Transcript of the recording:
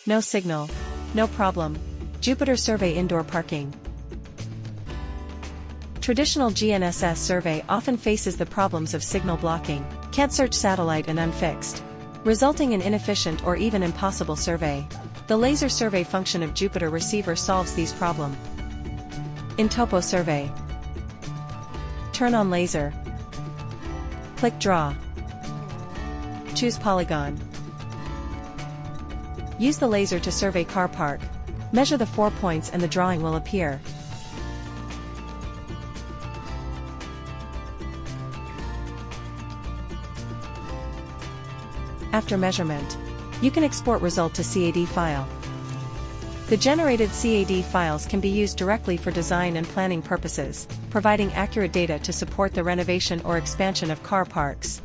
No signal. No problem. Jupiter survey indoor parking. Traditional GNSS survey often faces the problems of signal blocking, can't search satellite and unfixed, resulting in inefficient or even impossible survey. The laser survey function of Jupiter receiver solves these problems. In topo survey, turn on laser. Click draw. Choose polygon. Use the laser to survey car park. Measure the 4 points and the drawing will appear. After measurement, you can export result to CAD file. The generated CAD files can be used directly for design and planning purposes, providing accurate data to support the renovation or expansion of car parks.